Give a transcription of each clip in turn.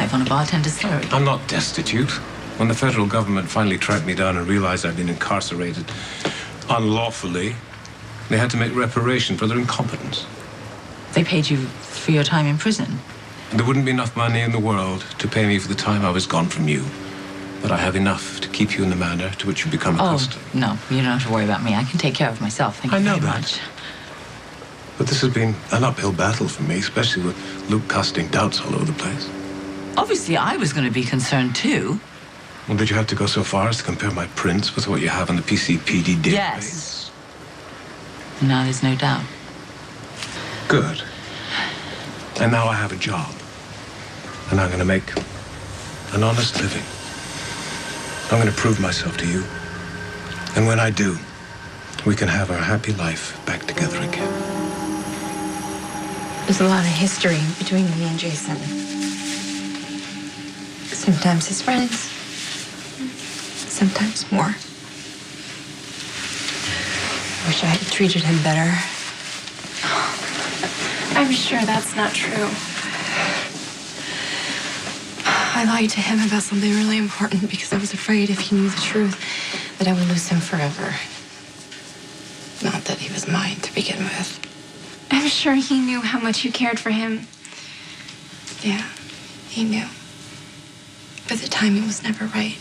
life on a bartender's salary. I'm not destitute. When the federal government finally tracked me down and realized I'd been incarcerated unlawfully, they had to make reparation for their incompetence. They paid you for your time in prison. There wouldn't be enough money in the world to pay me for the time I was gone from you. But I have enough to keep you in the manner to which you become accustomed. Oh, no, you don't have to worry about me. I can take care of myself. Thank you very much. But this has been an uphill battle for me, especially with Luke casting doubts all over the place. Obviously, I was going to be concerned, too. Well, did you have to go so far as to compare my prints with what you have on the PCPD database? Yes. Now there's no doubt. Good. And now I have a job. And I'm going to make an honest living. I'm going to prove myself to you. And when I do, we can have our happy life back together again. There's a lot of history between me and Jason. Sometimes his friends, sometimes more. I wish I had treated him better. I'm sure that's not true. I lied to him about something really important because I was afraid if he knew the truth that I would lose him forever. Not that he was mine to begin with. I'm sure he knew how much you cared for him. Yeah, he knew. But the timing was never right.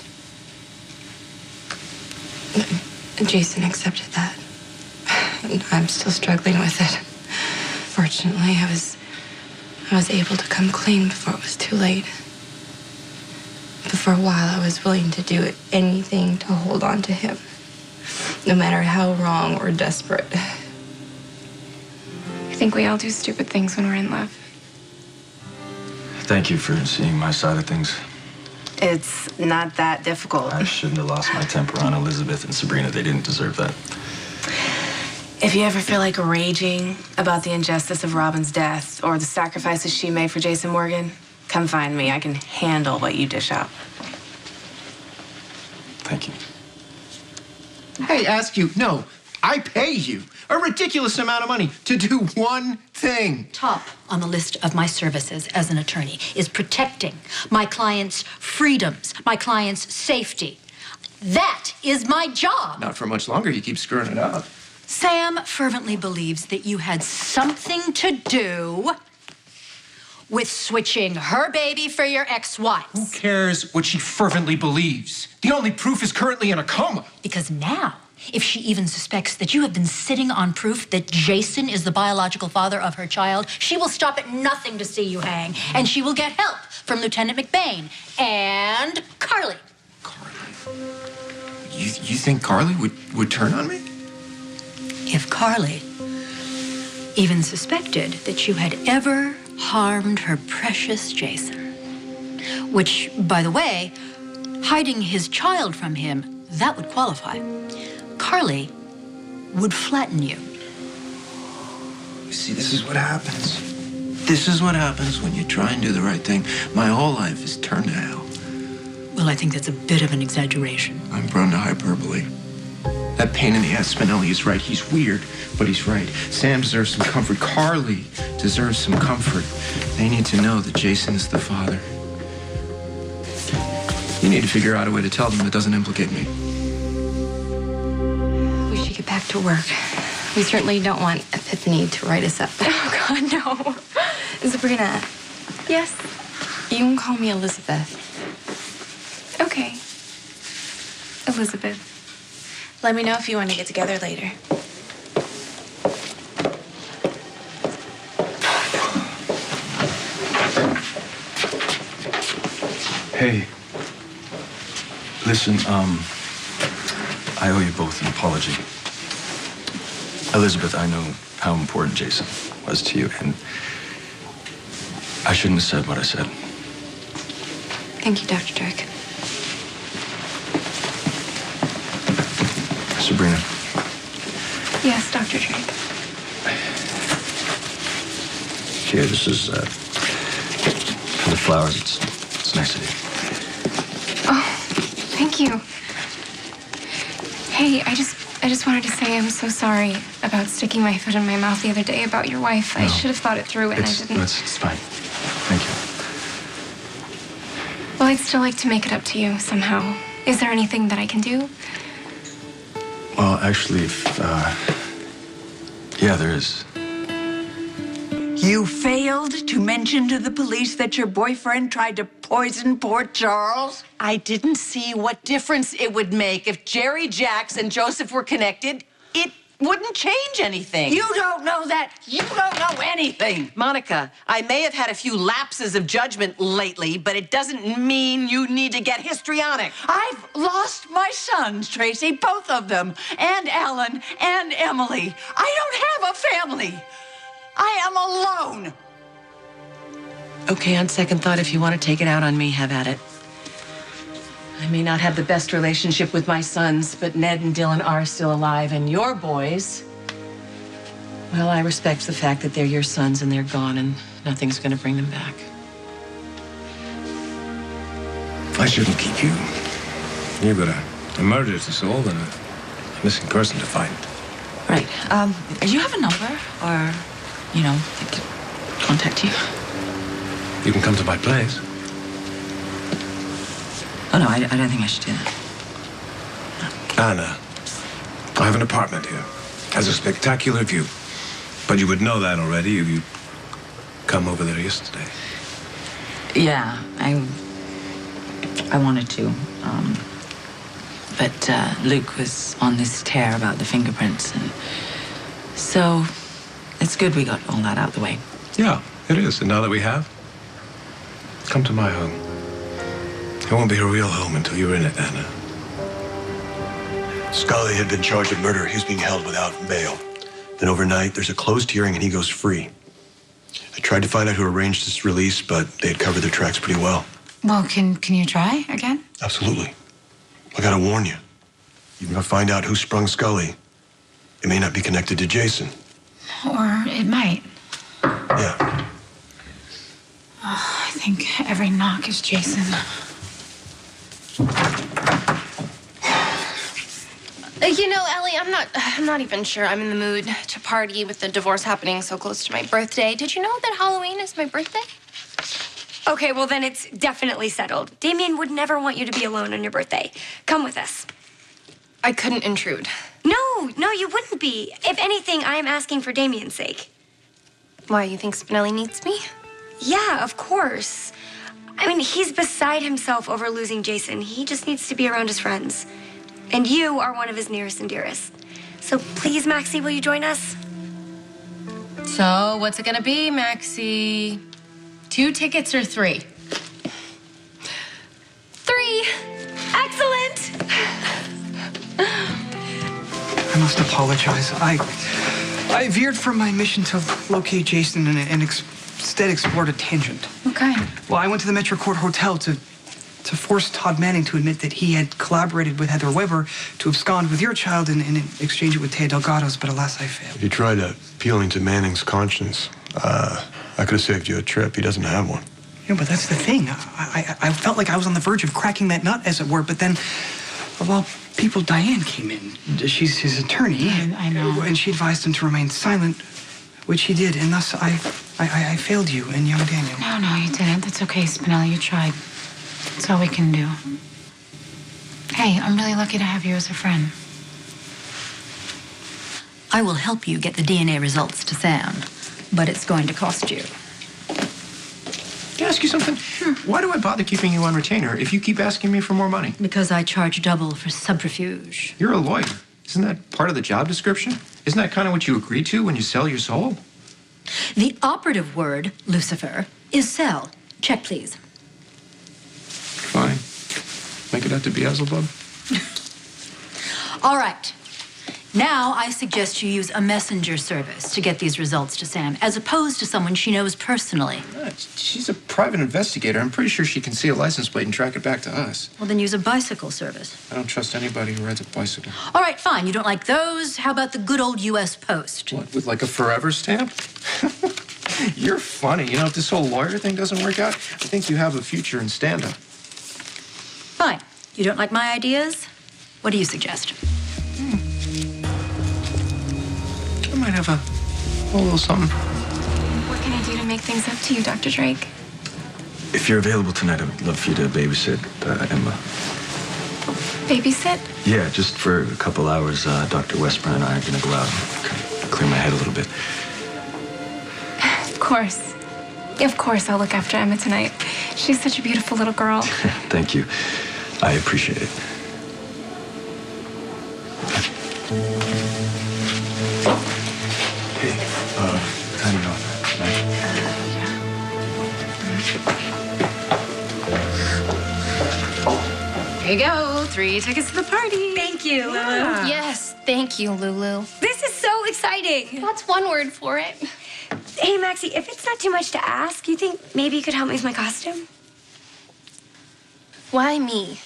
And Jason accepted that. And I'm still struggling with it. Fortunately, I was able to come clean before it was too late. But for a while, I was willing to do anything to hold on to him, no matter how wrong or desperate. I think we all do stupid things when we're in love. Thank you for seeing my side of things. It's not that difficult. I shouldn't have lost my temper on Elizabeth and Sabrina. They didn't deserve that. If you ever feel like raging about the injustice of Robin's death or the sacrifices she made for Jason Morgan, come find me. I can handle what you dish out. Thank you. I ask you, no, I pay you a ridiculous amount of money to do one thing. Top on the list of my services as an attorney is protecting my client's freedoms, my client's safety. That is my job. Not for much longer. You keep screwing it up. Sam fervently believes that you had something to do with switching her baby for your ex-wife. Who cares what she fervently believes? The only proof is currently in a coma. Because now, if she even suspects that you have been sitting on proof that Jason is the biological father of her child, she will stop at nothing to see you hang, and she will get help from Lieutenant McBain and Carly. Carly? You think Carly would turn on me? If Carly even suspected that you had ever harmed her precious Jason, which, by the way, hiding his child from him, that would qualify. Carly would flatten you. You see, this is what happens. This is what happens when you try and do the right thing. My whole life is turned to hell. Well, I think that's a bit of an exaggeration. I'm prone to hyperbole. That pain in the ass Spinelli is right. He's weird, but he's right. Sam deserves some comfort. Carly deserves some comfort. They need to know that Jason is the father. You need to figure out a way to tell them that doesn't implicate me. We should get back to work. We certainly don't want Epiphany to write us up. Oh, God, no. Sabrina. Yes? You can call me Elizabeth. Okay. Elizabeth. Let me know if you want to get together later. Hey. Listen, I owe you both an apology. Elizabeth, I know how important Jason was to you, and I shouldn't have said what I said. Thank you, Dr. Drake. Sabrina. Yes, Dr. Drake. Here, this is for the flowers. It's nice of you. Oh, thank you. Hey, I just wanted to say I'm so sorry about sticking my foot in my mouth the other day about your wife. I should have thought it through, and I didn't. It's fine. Thank Well, I'd still like to make it up to you somehow. Is there anything that I can do? Well, actually, yeah, there is. You failed to mention to the police that your boyfriend tried to poison poor Charles? I didn't see what difference it would make if Jerry Jacks and Joseph were connected. It wouldn't change anything. You don't know that. You don't know anything. Monica, I may have had a few lapses of judgment lately, but it doesn't mean you need to get histrionic. I've lost my sons, Tracy, both of them, and Alan and Emily. I don't have a family. I am alone. Okay, on second thought, if you want to take it out on me, have at it. I may not have the best relationship with my sons, but Ned and Dylan are still alive, and your boys, well, I respect the fact that they're your sons and they're gone and nothing's going to bring them back. I shouldn't keep you. You've got a murder to solve and a missing person to find. Right. Do you have a number or, you know, I could contact you? You can come to my place. Oh, no, I don't think I should do that. Anna, I have an apartment here. Has a spectacular view. But you would know that already if you'd come over there yesterday. Yeah, I wanted to. But Luke was on this tear about the fingerprints, and so it's good we got all that out of the way. Yeah, it is. And now that we have, come to my home. It won't be a real home until you're in it, Anna. Scully had been charged with murder. He was being held without bail. Then overnight, there's a closed hearing and he goes free. I tried to find out who arranged his release, but they had covered their tracks pretty well. Well, can you try again? Absolutely. I gotta warn you. Even if I find out who sprung Scully, it may not be connected to Jason. Or it might. Yeah. Oh, I think every knock is Jason. You know, Ellie, I'm not even sure I'm in the mood to party with the divorce happening so close to my birthday. Did you know that Halloween is my birthday? Okay, well then it's definitely settled. Damien would never want you to be alone on your birthday. Come with us. I couldn't intrude. No, you wouldn't be. If anything, I am asking for Damien's sake. Why, you think Spinelli needs me? Yeah, of course. I mean, he's beside himself over losing Jason. He just needs to be around his friends. And you are one of his nearest and dearest. So please, Maxie, will you join us? So, what's it gonna be, Maxie? 2 tickets or 3? 3! Excellent! I must apologize. I veered from my mission to locate Jason and instead explored a tangent. Okay. Well, I went to the Metro Court Hotel to force Todd Manning to admit that he had collaborated with Heather Weber to abscond with your child and exchange it with Taya Delgado's, but alas, I failed. If you tried appealing to Manning's conscience, I could have saved you a trip. He doesn't have one. Yeah, but that's the thing. I felt like I was on the verge of cracking that nut, as it were, but then, of all people, Diane came in. She's his attorney. I know. And she advised him to remain silent, which he did, and thus I failed you and young Daniel. No, you didn't. That's okay, Spinelli. You tried. That's all we can do. Hey, I'm really lucky to have you as a friend. I will help you get the DNA results to Sam, but it's going to cost you. Can I ask you something? Sure. Why do I bother keeping you on retainer if you keep asking me for more money? Because I charge double for subterfuge. You're a lawyer. Isn't that part of the job description? Isn't that kind of what you agree to when you sell your soul? The operative word, Lucifer, is sell. Check, please. Fine. Make it out to Beelzebub. All right. Now I suggest you use a messenger service to get these results to Sam, as opposed to someone she knows personally. She's a private investigator. I'm pretty sure she can see a license plate and track it back to us. Well, then use a bicycle service. I don't trust anybody who rides a bicycle. All right, fine. You don't like those? How about the good old U.S. Post? What, with like a forever stamp? You're funny. You know, if this whole lawyer thing doesn't work out, I think you have a future in stand-up. Fine. You don't like my ideas? What do you suggest? I might have a little something. What can I do to make things up to you, Dr. Drake? If you're available tonight, I would love for you to babysit Emma. Babysit? Yeah, just for a couple hours. Dr. Westburn and I are going to go out and kind of clear my head a little bit. Of course. Of course, I'll look after Emma tonight. She's such a beautiful little girl. Thank you. I appreciate it. Hey, I don't know. Here you go. 3 tickets to the party. Thank you, Lulu. Yes, thank you, Lulu. This is so exciting. That's one word for it. Hey, Maxie, if it's not too much to ask, you think maybe you could help me with my costume? Why me?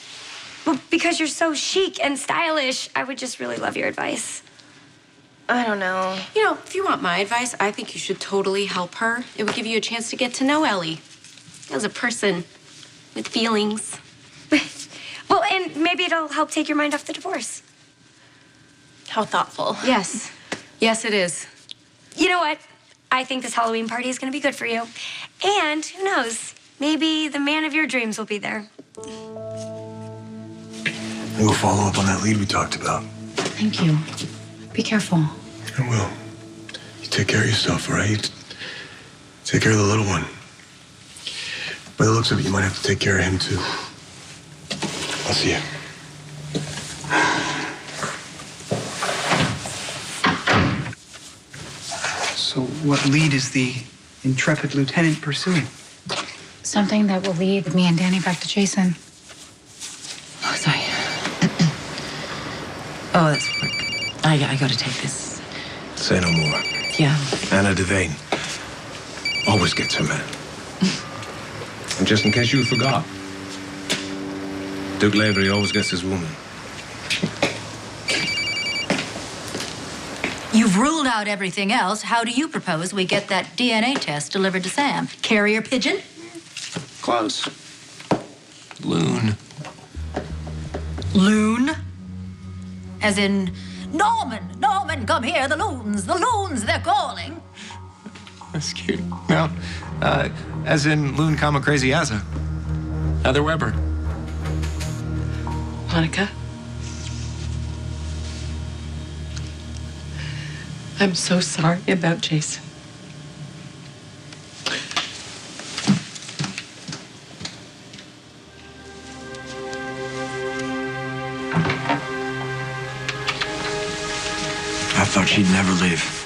Well, because you're so chic and stylish, I would just really love your advice. I don't know. You know, if you want my advice, I think you should totally help her. It would give you a chance to get to know Ellie as a person with feelings. Well, and maybe it'll help take your mind off the divorce. How thoughtful. Yes. Yes, it is. You know what? I think this Halloween party is going to be good for you. And who knows? Maybe the man of your dreams will be there. We'll follow up on that lead we talked about. Thank you. Be careful. I will. You take care of yourself, all right? Take care of the little one. By the looks of it, you might have to take care of him, too. I'll see you. So what lead is the intrepid lieutenant pursuing? Something that will lead me and Danny back to Jason. Oh, sorry. Oh, that's work. I gotta take this. Say no more. Yeah. Anna Devane always gets her man. And just in case you forgot, Duke Lavery always gets his woman. You've ruled out everything else. How do you propose we get that DNA test delivered to Sam? Carrier pigeon? Close. Loon. Loon? As in, Norman, come here, the loons, they're calling. That's cute. No, as in Loon, comma, crazy Asa. Heather Weber. Monica, I'm so sorry about Jason. I thought she'd never leave.